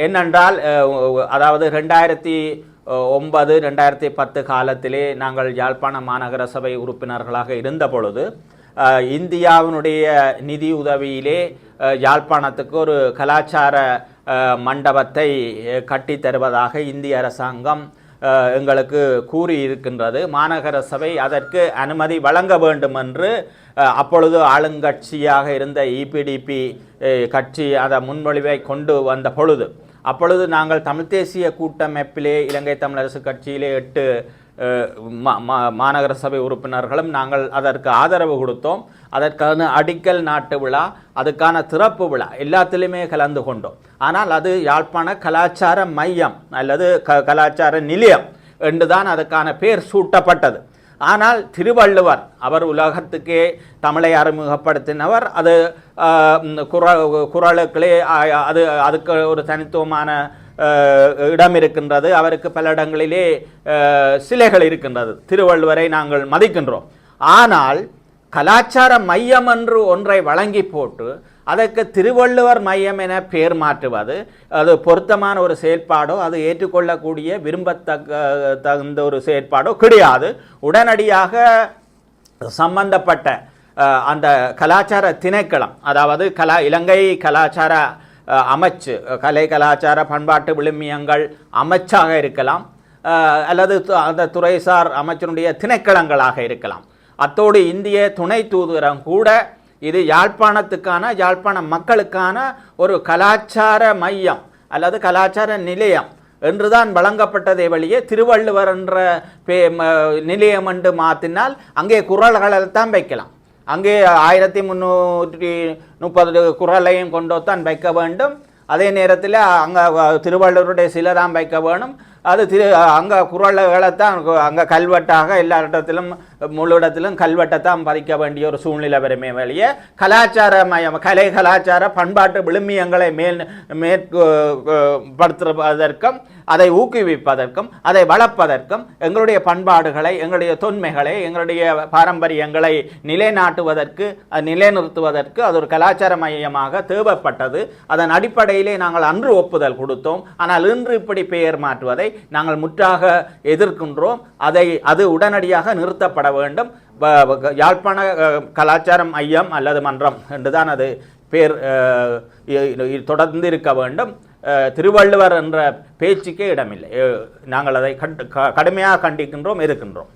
என்னென்றால் அதாவது 2009 2010 காலத்திலே நாங்கள் யாழ்ப்பாண மாநகர சபை உறுப்பினர்களாக இருந்த பொழுது இந்தியாவினுடைய நிதி உதவியிலே யாழ்ப்பாணத்துக்கு ஒரு கலாச்சார மண்டபத்தை கட்டித் தருவதாக இந்திய அரசாங்கம் எங்களுக்கு கூறியிருக்கின்றது. மாநகர சபை அதற்கு அனுமதி வழங்க வேண்டும் என்று அப்பொழுது ஆளுங்கட்சியாக இருந்த இபிடிபி கட்சி அதை முன்மொழிவை கொண்டு வந்த பொழுது அப்பொழுது நாங்கள் தமிழ் தேசிய கூட்டமைப்பிலே இலங்கை தமிழரசு கட்சியிலே 8 மாநகர சபை உறுப்பினர்களும் நாங்கள் அதற்கு ஆதரவு கொடுத்தோம். அதற்கான அடிக்கல் நாட்டு விழா, அதுக்கான திறப்பு விழா எல்லாத்திலுமே கலந்து கொண்டோம். ஆனால் அது யாழ்ப்பாண கலாச்சார மையம் அல்லது கலாச்சார நிலையம் என்றுதான் அதுக்கான பேர் சூட்டப்பட்டது. ஆனால் திருவள்ளுவர் அவர் உலகத்துக்கே தமிழை அறிமுகப்படுத்தினவர். அது குறளுக்களே அதுக்கு ஒரு தனித்துவமான இடம் இருக்கின்றது. அவருக்கு பல இடங்களிலே சிலைகள் இருக்கின்றது. திருவள்ளுவரை நாங்கள் மதிக்கின்றோம். ஆனால் கலாச்சார மையம் என்று ஒன்றை வழங்கி போட்டு அதற்கு திருவள்ளுவர் மையம் என பெயர் மாற்றுவது அது பொருத்தமான ஒரு செயற்பாடோ, அது ஏற்றுக்கொள்ளக்கூடிய விரும்பத்தகுந்த ஒரு செயற்பாடோ கிடையாது. உடனடியாக சம்பந்தப்பட்ட அந்த கலாச்சார திணைக்களம், அதாவது இலங்கை கலாச்சார அமைச்சு, கலை கலாச்சார பண்பாட்டு விழுமியங்கள் அமைச்சாக இருக்கலாம் அல்லது அந்த துறைசார் அமைச்சினுடைய திணைக்களங்களாக இருக்கலாம். அத்தோடு இந்திய துணை தூதரம் கூட இது யாழ்ப்பாண மக்களுக்கான ஒரு கலாச்சார மையம் அல்லது கலாச்சார நிலையம் என்றுதான் வழங்கப்பட்டதை வழியே திருவள்ளுவர் என்ற நிலையம் என்று மாற்றினால் அங்கே குறள்களைத்தான் வைக்கலாம். அங்கே 1330 குறளையும் கொண்டுத்தான் வைக்க வேண்டும். அதே நேரத்தில் அங்கே திருவள்ளுவருடைய சிலை தான் வைக்க வேணும். அது அங்கே குறளைத்தான் அங்கே கல்வெட்டாக எல்லா இடத்திலும் முழு இடத்திலும் கல்வெட்டைத்தான் பதிக்க வேண்டிய ஒரு சூழ்நிலை வருமே வெளியே கலாச்சார மையம், கலை கலாச்சார பண்பாட்டு விழுமியங்களை மேற்படுத்துவதற்கும் அதை ஊக்குவிப்பதற்கும் அதை வளர்ப்பதற்கும் எங்களுடைய பண்பாடுகளை, எங்களுடைய தொன்மைகளை, எங்களுடைய பாரம்பரியங்களை நிலைநிறுத்துவதற்கு அது ஒரு கலாச்சார மையமாக தேவைப்பட்டது. அதன் அடிப்படையிலே நாங்கள் அன்று ஒப்புதல் கொடுத்தோம். ஆனால் இன்று இப்படி பெயர் மாற்றுவதை நாங்கள் முற்றாக எதிர்க்கின்றோம். அது உடனடியாக நிறுத்தப்பட வேண்டும். யாழ்ப்பாண கலாச்சார மையம் அல்லது மன்றம் என்றுதான் அது பேர் தொடர்ந்து இருக்க வேண்டும். திருவள்ளுவர் என்ற பேச்சுக்கே இடமில்லை. நாங்கள் அதை கடுமையாக கண்டிக்கின்றோம், இருக்கின்றோம்.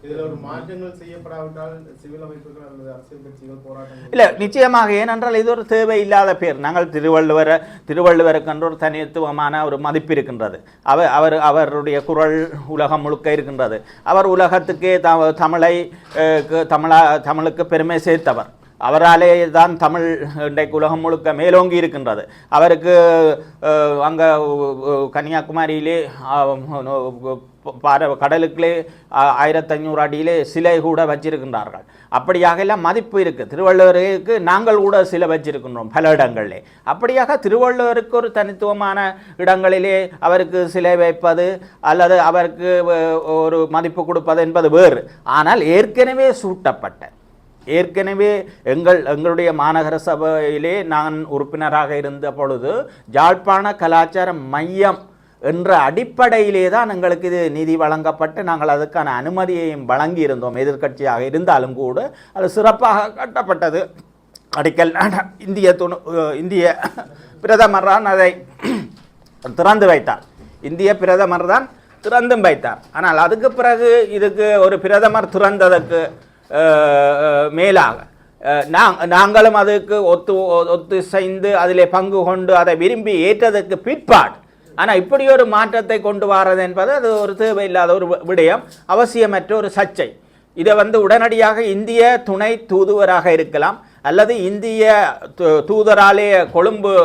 இல்லை, நிச்சயமாக. ஏனென்றால் இது ஒரு தேவையில்லாத பேர். நாங்கள் திருவள்ளுவருக்கு ஒரு தனித்துவமான ஒரு மதிப்பு இருக்கின்றது. அவருடைய குறள் உலகம் முழுக்க இருக்கின்றது. அவர் உலகத்துக்கே தமிழுக்கு பெருமை சேர்த்தவர். அவராலே தான் தமிழ் இன்றைக்கு உலகம் முழுக்க மேலோங்கி இருக்கின்றது. அவருக்கு அங்கே கன்னியாகுமரியிலே கடலுக்குள்ளே 1500 அடியிலே சிலை கூட வச்சிருக்கின்றார்கள். அப்படியாக எல்லாம் மதிப்பு இருக்குது. திருவள்ளுவருக்கு நாங்கள் கூட சிலை வச்சிருக்கின்றோம் பல இடங்களிலே. அப்படியாக திருவள்ளுவருக்கு ஒரு தனித்துவமான இடங்களிலே அவருக்கு சிலை வைப்பது அல்லது அவருக்கு ஒரு மதிப்பு கொடுப்பது என்பது வேறு. ஆனால் ஏற்கனவே எங்களுடைய மாநகர சபையிலே நான் உறுப்பினராக இருந்த பொழுது யாழ்ப்பாண கலாச்சார மையம் என்ற அடிப்படையிலே தான் எங்களுக்கு இது நிதி வழங்கப்பட்டு நாங்கள் அதுக்கான அனுமதியையும் வழங்கி இருந்தோம். எதிர்கட்சியாக இருந்தாலும் கூட அது சிறப்பாக கட்டப்பட்டது. அடிக்கல் இந்திய பிரதமர் தான் அதை திறந்து வைத்தார். இந்திய பிரதமர் தான் திறந்தும் வைத்தார். ஆனால் அதுக்கு பிறகு இதுக்கு ஒரு பிரதமர் திறந்ததற்கு மேலாக நாங்களும் அதுக்கு ஒத்து செய்து அதிலே பங்கு கொண்டு அதை விரும்பி ஏற்றதற்கு பிற்பாடு ஆனால் இப்படி ஒரு மாற்றத்தை கொண்டு வரது என்பது அது ஒரு தேவையில்லாத ஒரு விடயம், அவசியமற்ற ஒரு சர்ச்சை. இதை உடனடியாக இந்திய துணை தூதுவராக இருக்கலாம் அல்லது இந்திய தூதராலே கொழும்பு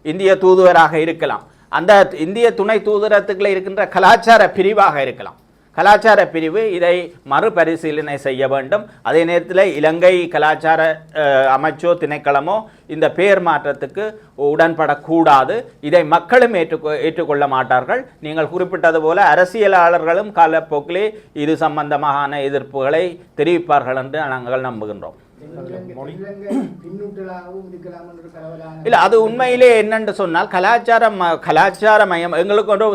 இந்திய தூதுவராக இருக்கலாம். அந்த இந்திய துணை தூதரத்துக்குள்ள இருக்கின்ற கலாச்சார பிரிவாக இருக்கலாம். கலாச்சார பிரிவு இதை மறுபரிசீலனை செய்ய வேண்டும். அதே நேரத்தில் இலங்கை கலாச்சார அமைச்சோ திணைக்களமோ இந்த பெயர் மாற்றத்துக்கு உடன்படக்கூடாது. இதை மக்களும் ஏற்றுக்கொள்ள மாட்டார்கள். நீங்கள் குறிப்பிட்டது போல அரசியலாளர்களும் காலப்போக்கிலே இது சம்பந்தமான எதிர்ப்புகளை தெரிவிப்பார்கள் என்று நாங்கள் நம்புகின்றோம். இல்ல அது உண்மையிலே என்னென்று சொன்னால் கலாச்சாரமயம் எங்களுக்கு ஒரு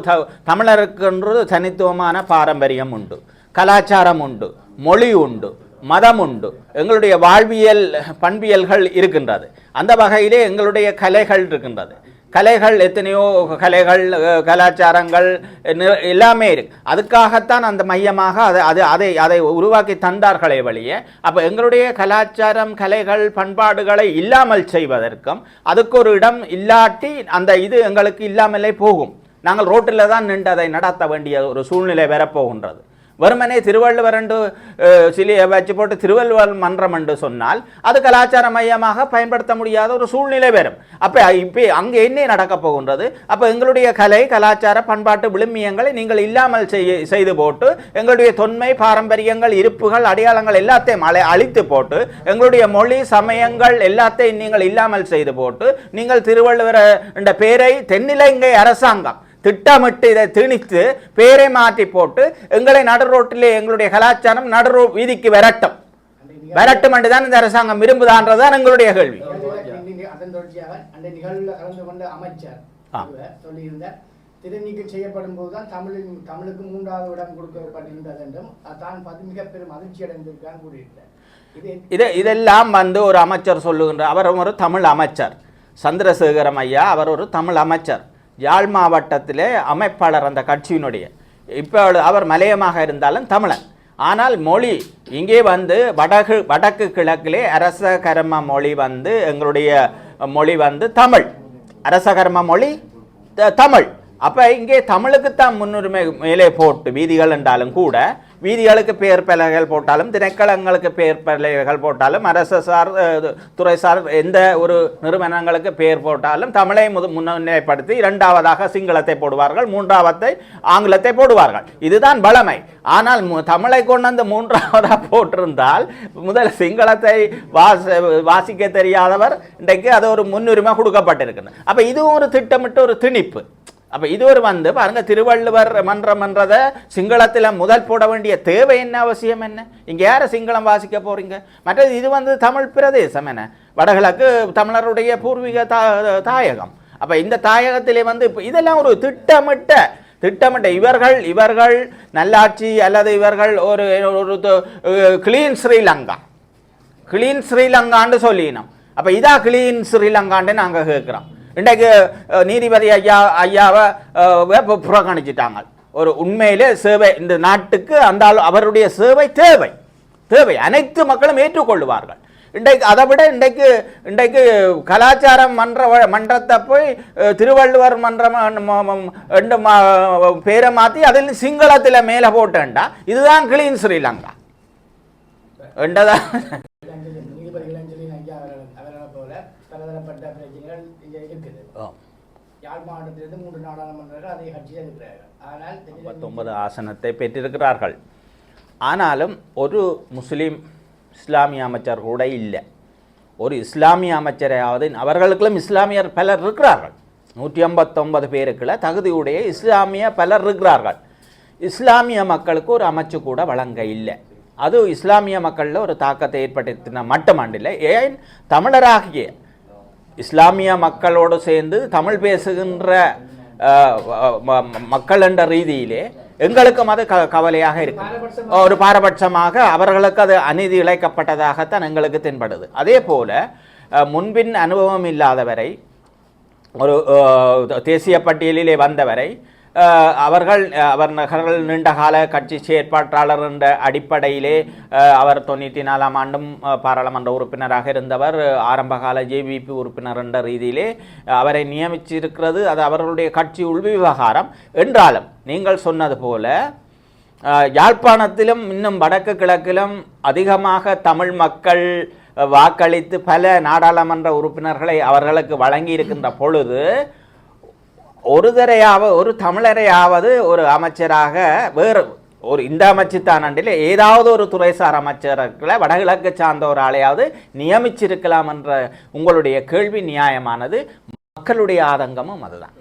தமிழருக்குன்றது தனித்துவமான பாரம்பரியம் உண்டு, கலாச்சாரம் உண்டு, மொழி உண்டு, மதம் உண்டு, எங்களுடைய வாழ்வியல் பண்பியல்கள் இருக்கின்றது. அந்த வகையிலே எங்களுடைய கலைகள் இருக்கின்றது. கலைகள் எத்தனையோ கலைகள் கலாச்சாரங்கள் எல்லாமே இருக்கு. அதுக்காகத்தான் அந்த மையமாக அதை உருவாக்கி தந்தார்களே வழியே. அப்போ எங்களுடைய கலாச்சாரம் கலைகள் பண்பாடுகளை இல்லாமல் செய்வதற்கும் அதுக்கு ஒரு இடம் இல்லாட்டி அந்த இது எங்களுக்கு இல்லாமலே போகும். நாங்கள் ரோட்டில் தான் நின்று அதை நடத்த வேண்டிய ஒரு சூழ்நிலை வரப்போகின்றது. வெறுமனே திருவள்ளுவர் என்று சிலையை வச்சு போட்டு திருவள்ளுவர் மன்றம் என்று சொன்னால் அது கலாச்சார மையமாக பயன்படுத்த முடியாத ஒரு சூழ்நிலை வரும். அப்போ இப்போ அங்கே என்ன நடக்கப் போகின்றது? அப்போ எங்களுடைய கலை கலாச்சார பண்பாட்டு விழுமியங்களை நீங்கள் இல்லாமல் செய்து போட்டு எங்களுடைய தொன்மை பாரம்பரியங்கள் இருப்புகள் அடையாளங்கள் எல்லாத்தையும் அழித்து போட்டு எங்களுடைய மொழி சமயங்கள் எல்லாத்தையும் நீங்கள் இல்லாமல் செய்து போட்டு நீங்கள் திருவள்ளுவர் என்ற பேரை தென்னிலங்கை அரசாங்கம் திட்டமிட்டு இதை திணித்து பேரை மாற்றி போட்டு எங்களை நடு ரோட்டிலே எங்களுடைய கலாச்சாரம் நடு வீதிக்கு வரட்டும் என்றுதான் இந்த அரசாங்கம் விரும்புதான்றதான் எங்களுடைய கேள்வி. அதன் தொடர்ச்சியாக அந்த நிகழ்வில் கலந்து கொண்ட அமைச்சர் சொல்லியிருந்தார், திறநீக்கம் செய்யப்படும் போதுதான் தமிழுக்கு 3வது இடம் கொடுக்கப்பட்டிருந்தது என்றும் தான் மிக பெரும் அதிர்ச்சி அடைந்திருக்கான்னு கூறியிருந்தார். இதெல்லாம் ஒரு அமைச்சர் சொல்லுகின்ற அவர் ஒரு தமிழ் அமைச்சர் சந்திரசேகரம் ஐயா, அவர் ஒரு தமிழ் அமைச்சர், யாழ் மாவட்டத்திலே அமைப்பாளர் அந்த கட்சியினுடைய. இப்போ அவர் மலையமாக இருந்தாலும் தமிழன். ஆனால் மொழி இங்கே வடக்கு கிழக்கிலே அரசகர்ம மொழி எங்களுடைய மொழி தமிழ், அரசகர்ம மொழி தமிழ். அப்போ இங்கே தமிழுக்குத்தான் முன்னுரிமை மேலே போட்டு வீதிகள் என்றாலும் கூட வீதிகளுக்கு பெயர் பலகைகள் போட்டாலும் திணைக்களங்களுக்கு பெயர் பலகைகள் போட்டாலும் அரசு சார் துறை சார் எந்த ஒரு நிறுவனங்களுக்கு பெயர் போட்டாலும் தமிழை முன்னிலைப்படுத்தி 2வதாக சிங்களத்தை போடுவார்கள், 3வது ஆங்கிலத்தை போடுவார்கள். இதுதான் பலமை. ஆனால் தமிழை கொண்டு வந்து 3வதாக போட்டிருந்தால் முதல் சிங்களத்தை வாசிக்க தெரியாதவர் இன்றைக்கு அது ஒரு முன்னுரிமை கொடுக்கப்பட்டிருக்கிறது. அப்போ இதுவும் ஒரு திட்டமிட்ட ஒரு திணிப்பு. அப்போ இது ஒரு பாருங்க திருவள்ளுவர் மன்றம் என்றதை சிங்களத்தில் முதல் போட வேண்டிய தேவை என்ன, அவசியம் என்ன? இங்கே யாரை சிங்களம் வாசிக்க போறீங்க? மற்றது இது தமிழ் பிரதேசம் என்ன, வடகிழக்கு தமிழருடைய பூர்வீக தாயகம். அப்போ இந்த தாயகத்திலே இதெல்லாம் ஒரு திட்டமிட்ட இவர்கள் நல்லாட்சி அல்லது இவர்கள் ஒரு கிளீன் ஸ்ரீலங்கான்னு சொல்லினோம். அப்போ இதா கிளீன் ஸ்ரீலங்கான்னு நாங்கள் கேட்குறோம். இன்றைக்கு நீதிபதி ஐயாவை புறக்கணிச்சிட்டாங்க. ஒரு உண்மையிலே சேவை இந்த நாட்டுக்கு அந்த அவருடைய சேவை தேவை அனைத்து மக்களும் ஏற்றுக்கொள்வார்கள். இன்றைக்கு அதை விட இன்றைக்கு கலாச்சாரம் மன்றத்தை போய் திருவள்ளுவர் மன்றம் பேரை மாற்றி அதில் சிங்களத்தில் மேலே போட்டேன்டா இதுதான் கிளீன் ஸ்ரீலங்கா என்றதான். யாழ்ப்பாணத்திலிருந்து 3 நாடாளுமன்றங்கள் அதே கட்சியில் இருக்கிறார்கள். ஆனால் 59 ஆசனத்தை பெற்றிருக்கிறார்கள். ஆனாலும் ஒரு முஸ்லீம் இஸ்லாமிய அமைச்சர் கூட இல்லை. ஒரு இஸ்லாமிய அமைச்சரையாவது அவர்களுக்கும் இஸ்லாமியர் பலர் இருக்கிறார்கள். 159 பேருக்குள்ள தகுதியுடைய இஸ்லாமிய பலர் இருக்கிறார்கள். இஸ்லாமிய மக்களுக்கு ஒரு அமைச்சு கூட வழங்க இல்லை. அது இஸ்லாமிய மக்களில் ஒரு தாக்கத்தை ஏற்படுத்தின மட்டுமண்டில்லை, ஏன் தமிழராகிய இஸ்லாமிய மக்களோடு சேர்ந்து தமிழ் பேசுகின்ற மக்கள் என்ற ரீதியிலே எங்களுக்கும் அது கவலையாக இருக்கு. ஒரு பாரபட்சமாக அவர்களுக்கு அது அநீதி இழைக்கப்பட்டதாகத்தான் எங்களுக்கு தென்படுது. அதே போல முன்பின் அனுபவம் இல்லாதவரை ஒரு தேசிய பட்டியலிலே வந்தவரை அவர்கள் நீண்டகால கட்சி செயற்பாட்டாளர் என்ற அடிப்படையிலே அவர் 94ஆம் ஆண்டும் பாராளுமன்ற உறுப்பினராக இருந்தவர், ஆரம்பகால ஜேவிபி உறுப்பினர் என்ற ரீதியிலே அவரை நியமிச்சிருக்கிறது. அது அவர்களுடைய கட்சி உள்விவகாரம் என்றாலும் நீங்கள் சொன்னது போல யாழ்ப்பாணத்திலும் இன்னும் வடக்கு கிழக்கிலும் அதிகமாக தமிழ் மக்கள் வாக்களித்து பல நாடாளுமன்ற உறுப்பினர்களை அவர்களுக்கு வழங்கி இருக்கின்ற பொழுது ஒரு தமிழரையாவது ஒரு அமைச்சராக வேறு ஒரு இந்த அமைச்சு தானண்டில் ஏதாவது ஒரு துறைசார் அமைச்சர்களை வடகிழக்கு சார்ந்த ஒரு ஆளையாவது நியமிச்சிருக்கலாம் என்ற உங்களுடைய கேள்வி நியாயமானது. மக்களுடைய ஆதங்கமும் அதுதான்.